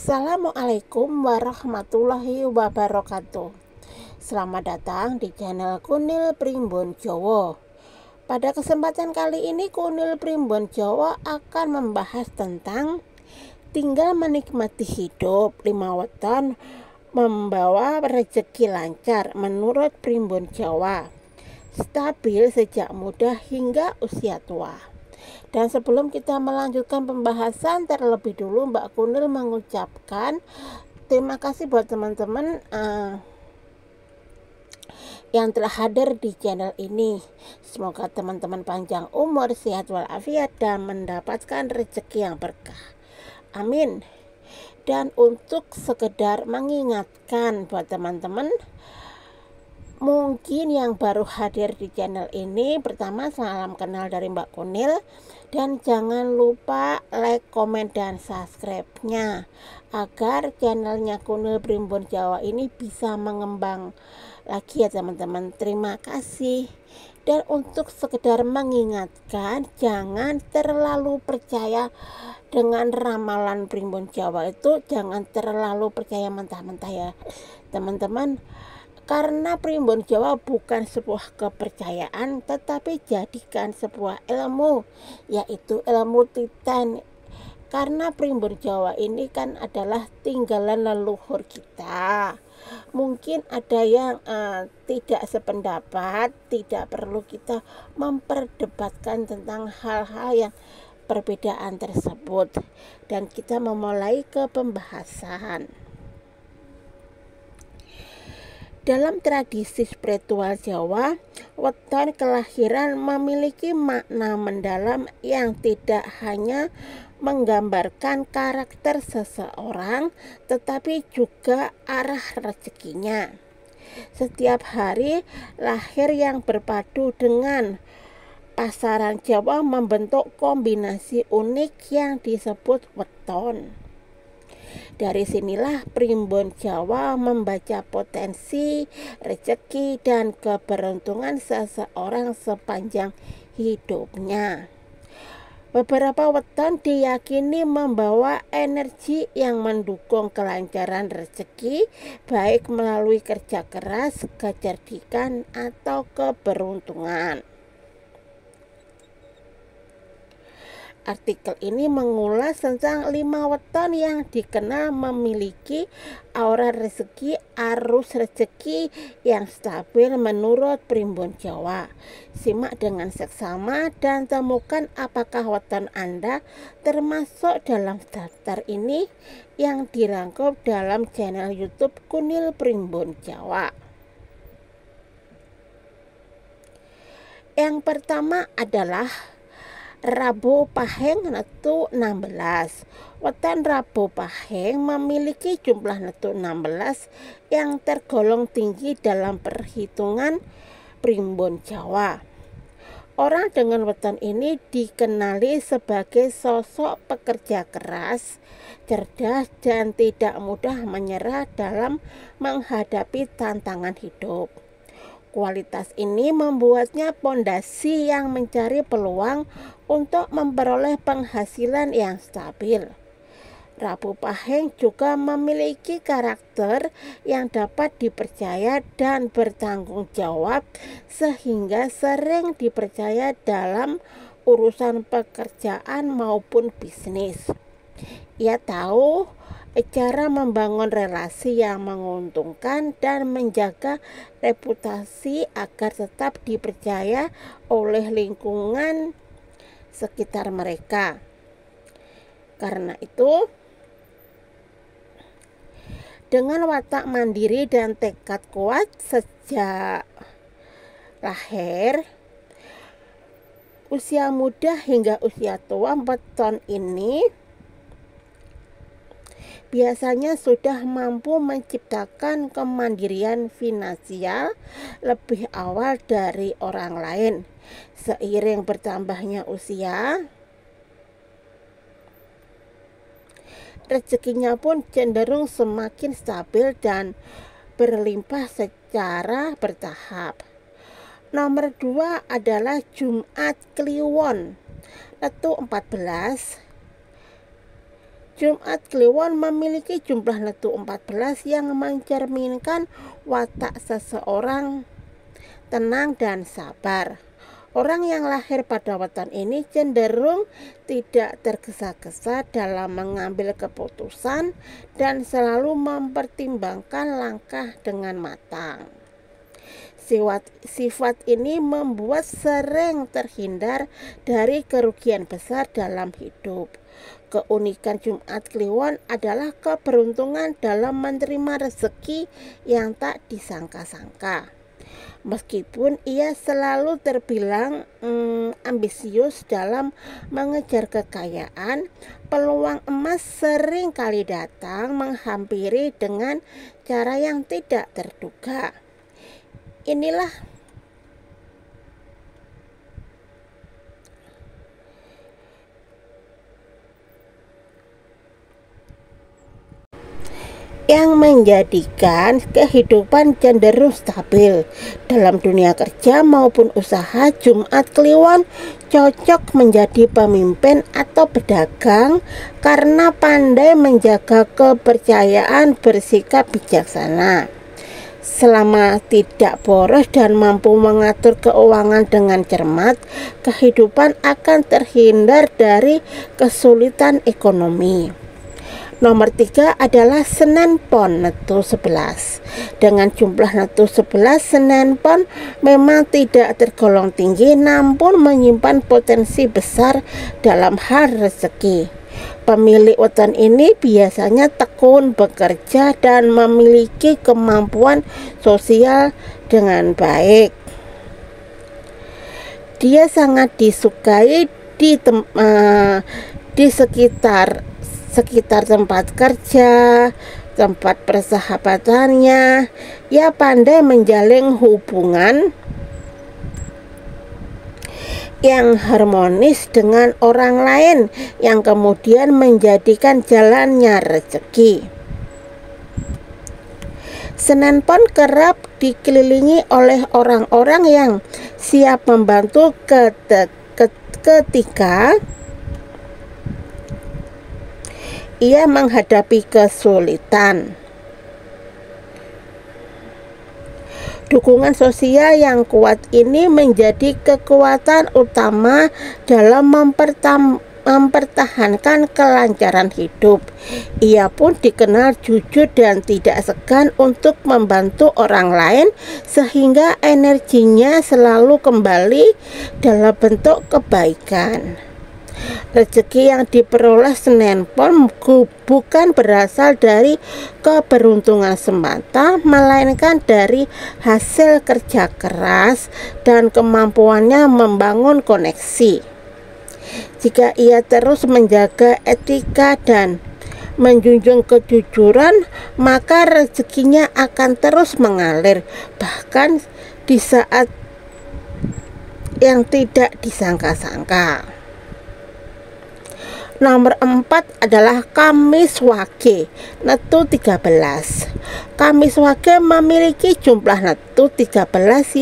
Assalamualaikum warahmatullahi wabarakatuh. Selamat datang di channel Kunil Primbon Jowo. Pada kesempatan kali ini Kunil Primbon Jowo akan membahas tentang tinggal menikmati hidup 5 weton membawa rezeki lancar menurut Primbon Jawa, stabil sejak muda hingga usia tua. Dan sebelum kita melanjutkan pembahasan, terlebih dulu Mbak Kunil mengucapkan terima kasih buat teman-teman yang telah hadir di channel ini. Semoga teman-teman panjang umur, sehat walafiat, dan mendapatkan rezeki yang berkah. Amin. Dan untuk sekedar mengingatkan buat teman-teman mungkin yang baru hadir di channel ini, pertama salam kenal dari Mbak Kunil, dan jangan lupa like, komen, dan subscribe-nya agar channelnya Kunil Primbon Jawa ini bisa mengembang lagi ya teman-teman. Terima kasih. Dan untuk sekedar mengingatkan, jangan terlalu percaya dengan ramalan Primbon Jawa itu, jangan terlalu percaya mentah-mentah ya teman-teman. Karena Primbon Jawa bukan sebuah kepercayaan, tetapi jadikan sebuah ilmu, yaitu ilmu titan. Karena Primbon Jawa ini kan adalah tinggalan leluhur kita. Mungkin ada yang tidak sependapat, tidak perlu kita memperdebatkan tentang hal-hal yang perbedaan tersebut. Dan kita memulai ke pembahasan. Dalam tradisi spiritual Jawa, weton kelahiran memiliki makna mendalam yang tidak hanya menggambarkan karakter seseorang, tetapi juga arah rezekinya. Setiap hari lahir yang berpadu dengan pasaran Jawa membentuk kombinasi unik yang disebut weton. Dari sinilah Primbon Jawa membaca potensi, rezeki, dan keberuntungan seseorang sepanjang hidupnya. Beberapa weton diyakini membawa energi yang mendukung kelancaran rezeki, baik melalui kerja keras, kecerdikan, atau keberuntungan. Artikel ini mengulas tentang 5 weton yang dikenal memiliki aura rezeki, arus rezeki yang stabil menurut Primbon Jawa. Simak dengan seksama dan temukan apakah weton Anda termasuk dalam daftar ini yang dirangkum dalam channel YouTube Kunil Primbon Jawa. Yang pertama adalah Rabu Pahing Netu 16. Weton Rabu Pahing memiliki jumlah netu 16 yang tergolong tinggi dalam perhitungan Primbon Jawa. Orang dengan weton ini dikenali sebagai sosok pekerja keras, cerdas, dan tidak mudah menyerah dalam menghadapi tantangan hidup. Kualitas ini membuatnya pondasi yang mencari peluang untuk memperoleh penghasilan yang stabil. Rabu Pahing juga memiliki karakter yang dapat dipercaya dan bertanggung jawab, sehingga sering dipercaya dalam urusan pekerjaan maupun bisnis. Ia tahu cara membangun relasi yang menguntungkan dan menjaga reputasi agar tetap dipercaya oleh lingkungan sekitar mereka. Karena itu, dengan watak mandiri dan tekad kuat sejak lahir, usia muda hingga usia tua, weton ini biasanya sudah mampu menciptakan kemandirian finansial lebih awal dari orang lain. Seiring bertambahnya usia, rezekinya pun cenderung semakin stabil dan berlimpah secara bertahap. Nomor 2 adalah Jumat Kliwon Netu 14. Jumat Kliwon memiliki jumlah netu 14 yang mencerminkan watak seseorang tenang dan sabar. Orang yang lahir pada weton ini cenderung tidak tergesa-gesa dalam mengambil keputusan dan selalu mempertimbangkan langkah dengan matang. Sifat ini membuat sering terhindar dari kerugian besar dalam hidup. Keunikan Jumat Kliwon adalah keberuntungan dalam menerima rezeki yang tak disangka-sangka. Meskipun ia selalu terbilang ambisius dalam mengejar kekayaan, peluang emas sering kali datang menghampiri dengan cara yang tidak terduga. Inilah yang menjadikan kehidupan cenderung stabil. Dalam dunia kerja maupun usaha, Jumat Kliwon cocok menjadi pemimpin atau pedagang karena pandai menjaga kepercayaan, bersikap bijaksana. Selama tidak boros dan mampu mengatur keuangan dengan cermat, kehidupan akan terhindar dari kesulitan ekonomi. Nomor 3 adalah Senen Pon netu 11. Dengan jumlah netu 11, Senen Pon memang tidak tergolong tinggi namun menyimpan potensi besar dalam hal rezeki. Pemilik weton ini biasanya tekun bekerja dan memiliki kemampuan sosial dengan baik. Dia sangat disukai di sekitar tempat kerja, tempat persahabatannya. Ia pandai menjalin hubungan yang harmonis dengan orang lain yang kemudian menjadikan jalannya rezeki. Senen Pon kerap dikelilingi oleh orang-orang yang siap membantu ketika ia menghadapi kesulitan. Dukungan sosial yang kuat ini menjadi kekuatan utama dalam mempertahankan kelancaran hidup. Ia pun dikenal jujur dan tidak segan untuk membantu orang lain sehingga energinya selalu kembali dalam bentuk kebaikan. Rezeki yang diperoleh Senen Pon bukan berasal dari keberuntungan semata, melainkan dari hasil kerja keras dan kemampuannya membangun koneksi. Jika ia terus menjaga etika dan menjunjung kejujuran, maka rezekinya akan terus mengalir, bahkan di saat yang tidak disangka-sangka. Nomor 4 adalah Kamis Wage netu 13. Kamis Wage memiliki jumlah netu 13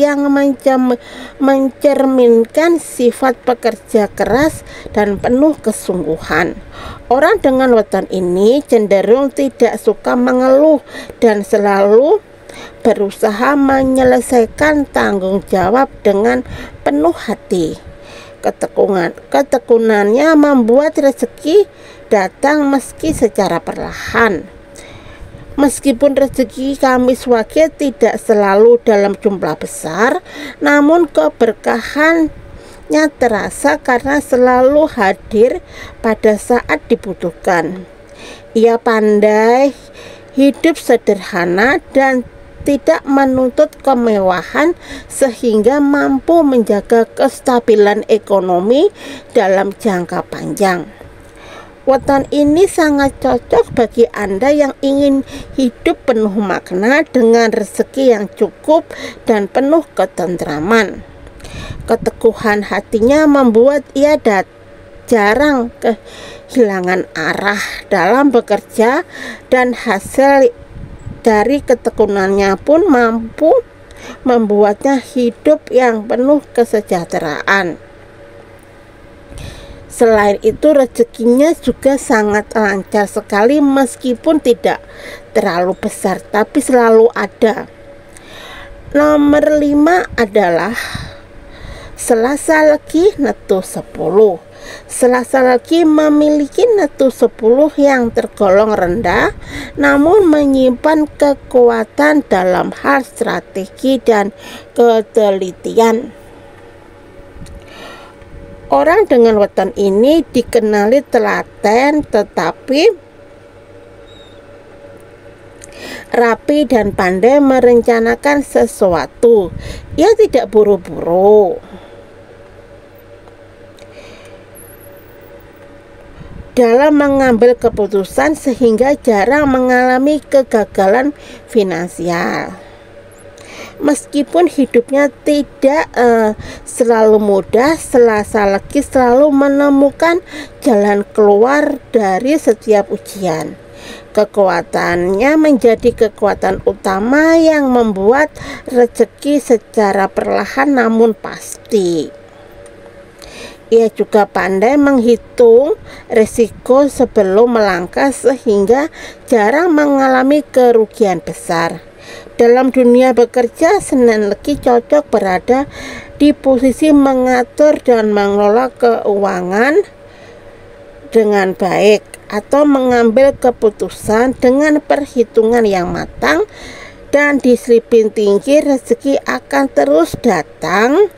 yang mencerminkan sifat pekerja keras dan penuh kesungguhan. Orang dengan weton ini cenderung tidak suka mengeluh dan selalu berusaha menyelesaikan tanggung jawab dengan penuh hati. Ketekunannya membuat rezeki datang meski secara perlahan. Meskipun rezeki Kamis Wage tidak selalu dalam jumlah besar, namun keberkahannya terasa karena selalu hadir pada saat dibutuhkan. Ia pandai hidup sederhana dan tidak menuntut kemewahan sehingga mampu menjaga kestabilan ekonomi dalam jangka panjang. Weton ini sangat cocok bagi Anda yang ingin hidup penuh makna dengan rezeki yang cukup dan penuh ketentraman. Keteguhan hatinya membuat ia jarang kehilangan arah dalam bekerja dan hasil dari ketekunannya pun mampu membuatnya hidup yang penuh kesejahteraan. Selain itu rezekinya juga sangat lancar sekali, meskipun tidak terlalu besar tapi selalu ada. Nomor 5 adalah Selasa Legi netu 10. Selasa Legi memiliki netu 10 yang tergolong rendah, namun menyimpan kekuatan dalam hal strategi dan ketelitian. Orang dengan weton ini dikenali telaten tetapi rapi dan pandai merencanakan sesuatu. Ia tidak buru-buru dalam mengambil keputusan sehingga jarang mengalami kegagalan finansial. Meskipun hidupnya tidak selalu mudah, Selasa Legi selalu menemukan jalan keluar dari setiap ujian. Kekuatannya menjadi kekuatan utama yang membuat rezeki secara perlahan namun pasti. Ia juga pandai menghitung risiko sebelum melangkah sehingga jarang mengalami kerugian besar. Dalam dunia bekerja, Senin Legi cocok berada di posisi mengatur dan mengelola keuangan dengan baik atau mengambil keputusan dengan perhitungan yang matang, dan disiplin tinggi. Rezeki akan terus datang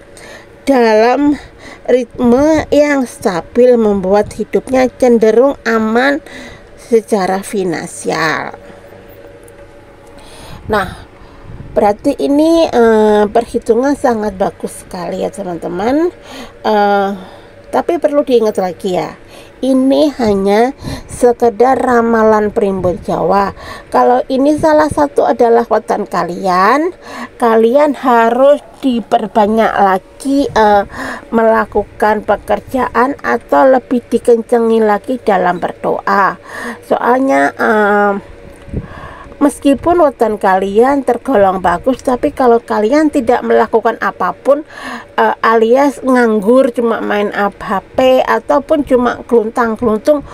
dalam ritme yang stabil, membuat hidupnya cenderung aman secara finansial. Nah, berarti ini perhitungan sangat bagus sekali ya teman-teman. Tapi perlu diingat lagi ya, ini hanya sekedar ramalan primbon Jawa. Kalau ini salah satu adalah weton kalian, kalian harus diperbanyak lagi melakukan pekerjaan atau lebih dikencengin lagi dalam berdoa. Soalnya meskipun weton kalian tergolong bagus, tapi kalau kalian tidak melakukan apapun alias nganggur, cuma main HP ataupun cuma geluntang-geluntung,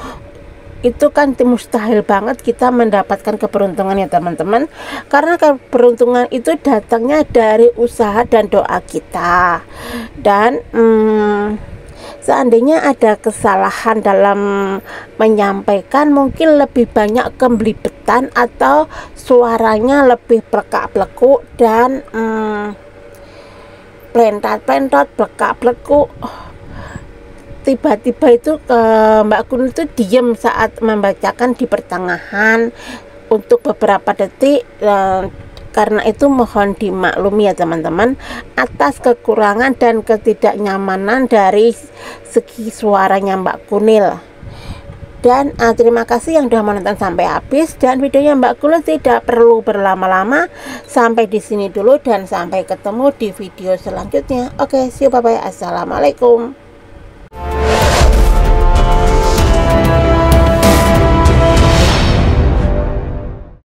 itu kan mustahil banget kita mendapatkan keberuntungan ya teman-teman. Karena keberuntungan itu datangnya dari usaha dan doa kita. Dan seandainya ada kesalahan dalam menyampaikan, mungkin lebih banyak kembelibetan atau suaranya lebih plekak-plekuk dan plentat-plentot, plekak-plekuk. Tiba-tiba itu Mbak Kunil itu diam saat membacakan di pertengahan untuk beberapa detik. Karena itu mohon dimaklumi ya teman-teman atas kekurangan dan ketidaknyamanan dari segi suaranya Mbak Kunil. Dan terima kasih yang sudah menonton sampai habis, dan videonya Mbak Kunil tidak perlu berlama-lama. Sampai di sini dulu dan sampai ketemu di video selanjutnya. Oke, see you, bye bye. Assalamualaikum.